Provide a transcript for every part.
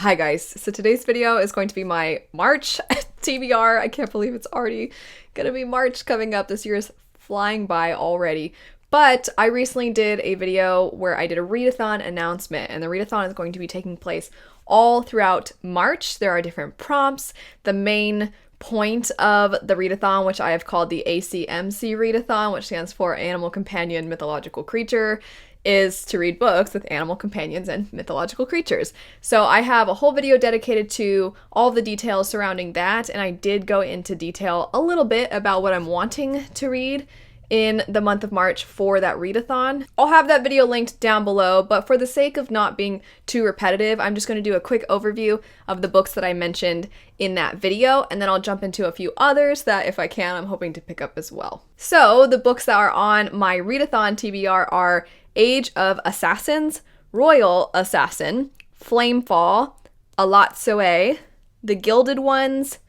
Hi guys, so today's video is going to be my March TBR. I can't believe it's already gonna be March coming up. This year is flying by already. But I recently did a video where I did a readathon announcement, and the readathon is going to be taking place all throughout March. There are different prompts. The main point of the readathon, which I have called the ACMC readathon, which stands for Animal Companion Mythological Creature, is to read books with animal companions and mythological creatures. So I have a whole video dedicated to all the details surrounding that, and I did go into detail a little bit about what I'm wanting to read in the month of March for that readathon. I'll have that video linked down below, but for the sake of not being too repetitive, I'm just going to do a quick overview of the books that I mentioned in that video, and then I'll jump into a few others that, if I can, I'm hoping to pick up as well. So the books that are on my readathon TBR are Age of Assassins, Royal Assassin, Flamefall, Alotsoe, The Gilded Ones,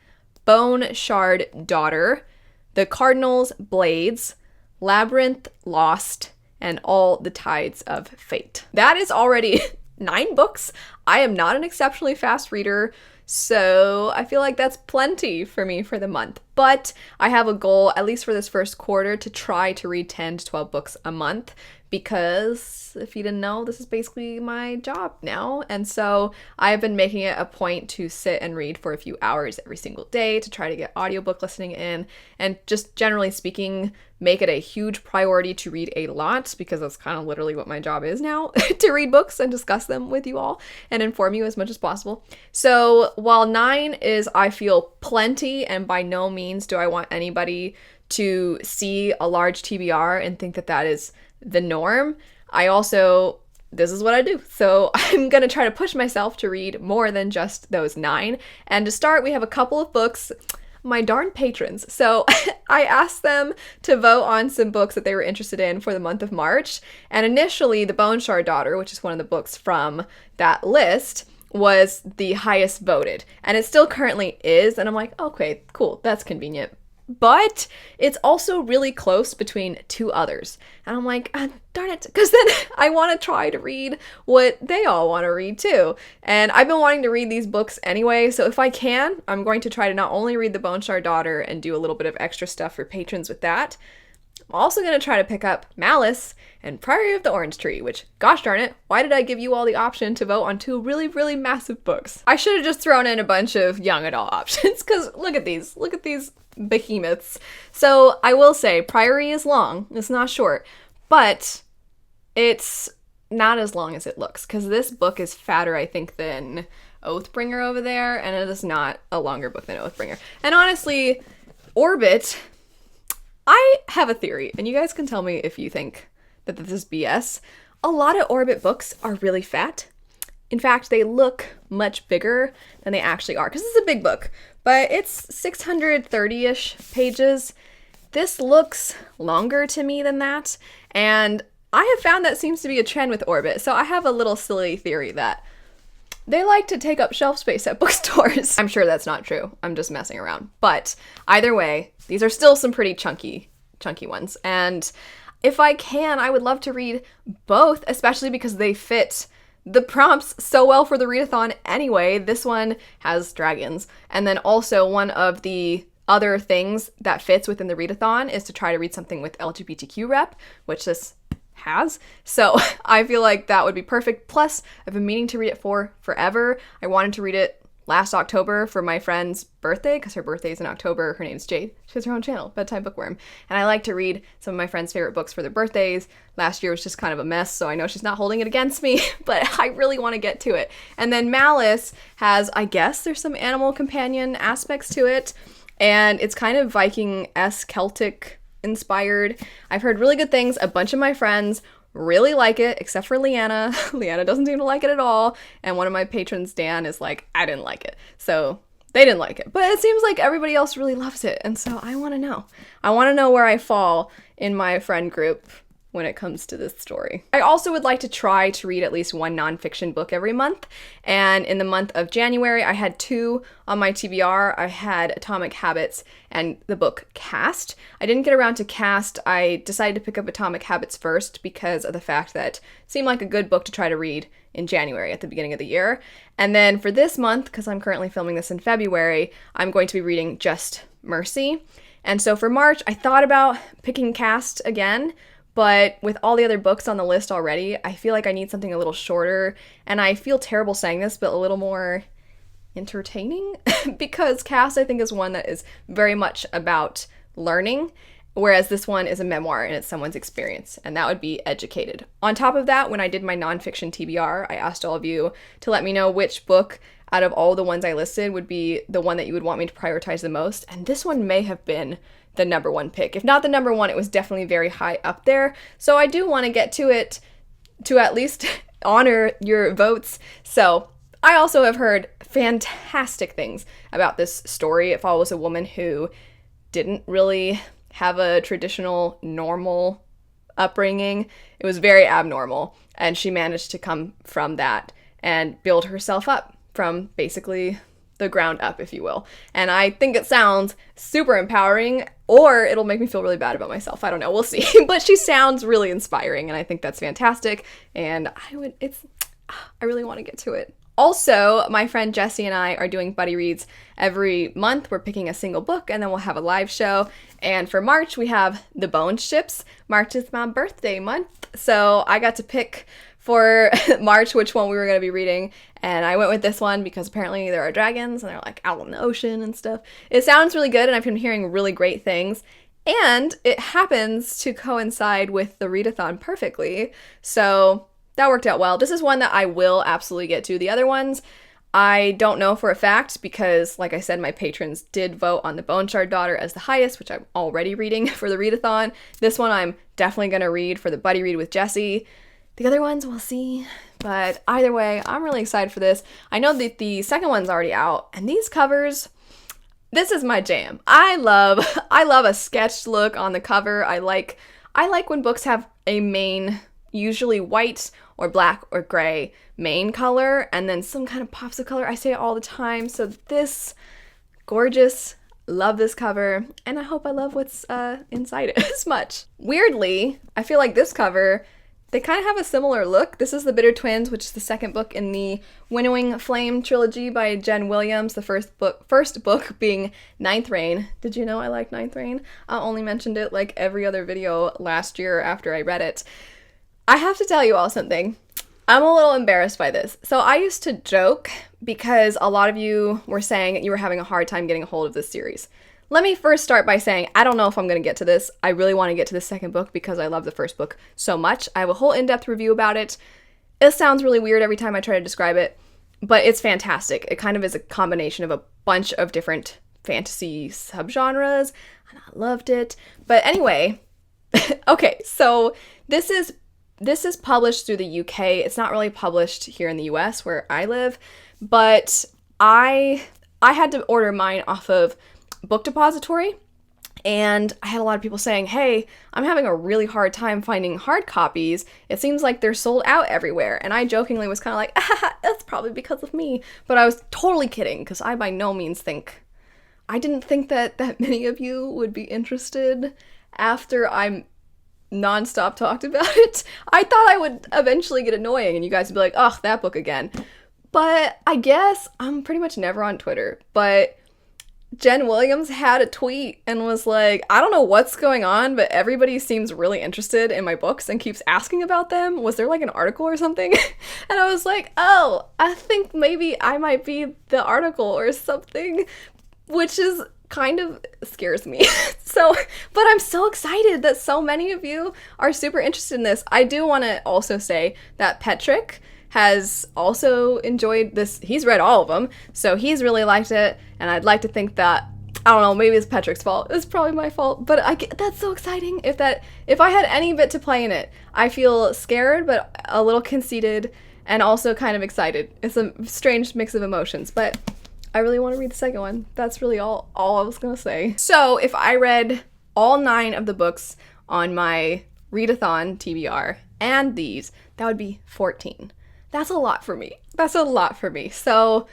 Bone Shard Daughter, The Cardinals, Blades, Labyrinth, Lost, and All the Tides of Fate. That is already 9 books. I am not an exceptionally fast reader, so I feel like that's plenty for me for the month. But I have a goal, at least for this first quarter, to try to read 10 to 12 books a month, because if you didn't know, this is basically my job now. And so I have been making it a point to sit and read for a few hours every single day to try to get audiobook listening in, and just generally speaking, make it a huge priority to read a lot, because that's kind of literally what my job is now, to read books and discuss them with you all and inform you as much as possible. So while 9 is, I feel, plenty, and by no means do I want anybody to see a large TBR and think that that is the norm, this is what I do. So I'm gonna try to push myself to read more than just those 9. And to start, we have a couple of books, my darn patrons. So I asked them to vote on some books that they were interested in for the month of March. And initially, The Bone Shard Daughter, which is one of the books from that list, was the highest voted. And it still currently is. And I'm like, okay, cool, that's convenient. But it's also really close between 2 others. And I'm like, darn it, because then I want to try to read what they all want to read too. And I've been wanting to read these books anyway, so if I can, I'm going to try to not only read The Bone Shard Daughter and do a little bit of extra stuff for patrons with that, I'm also going to try to pick up Malice and Priory of the Orange Tree, which, gosh darn it, why did I give you all the option to vote on 2 really, really massive books? I should have just thrown in a bunch of young adult options, because look at these behemoths. So I will say, Priory is long, it's not short, but it's not as long as it looks, because this book is fatter, I think, than Oathbringer over there, and it is not a longer book than Oathbringer. And honestly, Orbit, I have a theory, and you guys can tell me if you think that this is BS. A lot of Orbit books are really fat. In fact, they look much bigger than they actually are, because this is a big book, but it's 630-ish pages. This looks longer to me than that, and I have found that seems to be a trend with Orbit, so I have a little silly theory that they like to take up shelf space at bookstores. I'm sure that's not true. I'm just messing around. But either way, these are still some pretty chunky ones. And if I can, I would love to read both, especially because they fit the prompts so well for the readathon anyway. This one has dragons. And then also one of the other things that fits within the readathon is to try to read something with LGBTQ rep, which this has. So I feel like that would be perfect. Plus, I've been meaning to read it for forever. I wanted to read it last October for my friend's birthday, because her birthday is in October. Her name's Jade. She has her own channel, Bedtime Bookworm. And I like to read some of my friends' favorite books for their birthdays. Last year was just kind of a mess, so I know she's not holding it against me, but I really want to get to it. And then Malice has, I guess there's some animal companion aspects to it, and it's kind of Viking-esque, Celtic inspired. I've heard really good things. A bunch of my friends really like it, except for Leanna. Leanna doesn't seem to like it at all. And one of my patrons, Dan, is like, I didn't like it. So they didn't like it. But it seems like everybody else really loves it. And so I want to know. I want to know where I fall in my friend group when it comes to this story. I also would like to try to read at least 1 nonfiction book every month, and in the month of January I had 2 on my TBR. I had Atomic Habits and the book Cast. I didn't get around to Cast. I decided to pick up Atomic Habits first because of the fact that it seemed like a good book to try to read in January at the beginning of the year. And then for this month, because I'm currently filming this in February, I'm going to be reading Just Mercy. And so for March, I thought about picking Cast again, but with all the other books on the list already, I feel like I need something a little shorter, and I feel terrible saying this, but a little more entertaining because Cast, I think, is one that is very much about learning, whereas this one is a memoir and it's someone's experience, and that would be Educated. On top of that, when I did my nonfiction TBR, I asked all of you to let me know which book out of all the ones I listed would be the one that you would want me to prioritize the most, and this one may have been the number one pick. If not the number one, it was definitely very high up there, so I do want to get to it to at least honor your votes. So I also have heard fantastic things about this story. It follows a woman who didn't really have a traditional normal upbringing. It was very abnormal, and she managed to come from that and build herself up from basically the ground up, if you will. And I think it sounds super empowering, or it'll make me feel really bad about myself. I don't know, we'll see. But she sounds really inspiring, and I think that's fantastic, and I really want to get to it. Also, my friend Jessie and I are doing buddy reads every month. We're picking a single book, and then we'll have a live show. And for March, we have The Bone Ships. March is my birthday month, so I got to pick for March which one we were going to be reading, and I went with this one because apparently there are dragons, and they're like out in the ocean and stuff. It sounds really good, and I've been hearing really great things, and it happens to coincide with the readathon perfectly, so that worked out well. This is one that I will absolutely get to. The other ones, I don't know for a fact because, like I said, my patrons did vote on The Bone Shard Daughter as the highest, which I'm already reading for the readathon. This one I'm definitely going to read for the buddy read with Jessie. The other ones, we'll see. But either way, I'm really excited for this. I know that the second one's already out, and these covers, this is my jam. I love a sketched look on the cover. I like when books have a main, usually white or black or gray main color, and then some kind of pops of color. I say it all the time. So this, gorgeous, love this cover, and I hope I love what's inside it as much. Weirdly, I feel like this cover, they kind of have a similar look. This is The Bitter Twins, which is the second book in the Winnowing Flame trilogy by Jen Williams, the first book being Ninth Rain. Did you know I like Ninth Rain? I only mentioned it like every other video last year after I read it. I have to tell you all something. I'm a little embarrassed by this. So I used to joke because a lot of you were saying you were having a hard time getting a hold of this series. Let me first start by saying I don't know if I'm going to get to this. I really want to get to the second book because I love the first book so much. I have a whole in-depth review about it. It sounds really weird every time I try to describe it, but it's fantastic. It kind of is a combination of a bunch of different fantasy subgenres, and I loved it. But anyway, okay, so this is published through the UK. It's not really published here in the US where I live, but I had to order mine off of Book Depository, and I had a lot of people saying, hey, I'm having a really hard time finding hard copies. It seems like they're sold out everywhere. And I jokingly was kind of like, that's probably because of me. But I was totally kidding, because I by no means I didn't think that many of you would be interested after I'm nonstop talked about it. I thought I would eventually get annoying and you guys would be like, oh, that book again. But I guess I'm pretty much never on Twitter. But Jen Williams had a tweet and was like, I don't know what's going on, but everybody seems really interested in my books and keeps asking about them. Was there like an article or something? And I was like, oh, I think maybe I might be the article or something, which is kind of scares me. But I'm so excited that so many of you are super interested in this. I do want to also say that Petrick has also enjoyed this. He's read all of them, so he's really liked it, and I'd like to think that, I don't know, maybe it's Petrick's fault. It's probably my fault, but that's so exciting. If I had any bit to play in it, I feel scared, but a little conceited, and also kind of excited. It's a strange mix of emotions, but I really want to read the second one. That's really all I was gonna say. So if I read all 9 of the books on my readathon TBR and these, that would be 14. That's a lot for me. So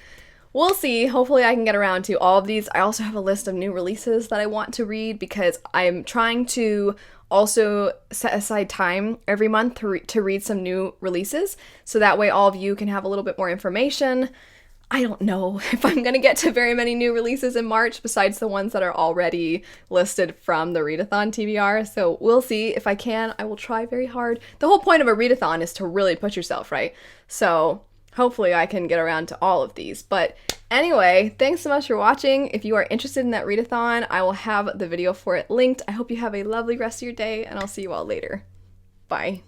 we'll see. Hopefully I can get around to all of these. I also have a list of new releases that I want to read because I'm trying to also set aside time every month to read some new releases, so that way all of you can have a little bit more information. I don't know if I'm going to get to very many new releases in March besides the ones that are already listed from the readathon TBR, so we'll see. If I can, I will try very hard. The whole point of a readathon is to really push yourself, right? So hopefully I can get around to all of these. But anyway, thanks so much for watching. If you are interested in that readathon, I will have the video for it linked. I hope you have a lovely rest of your day, and I'll see you all later. Bye.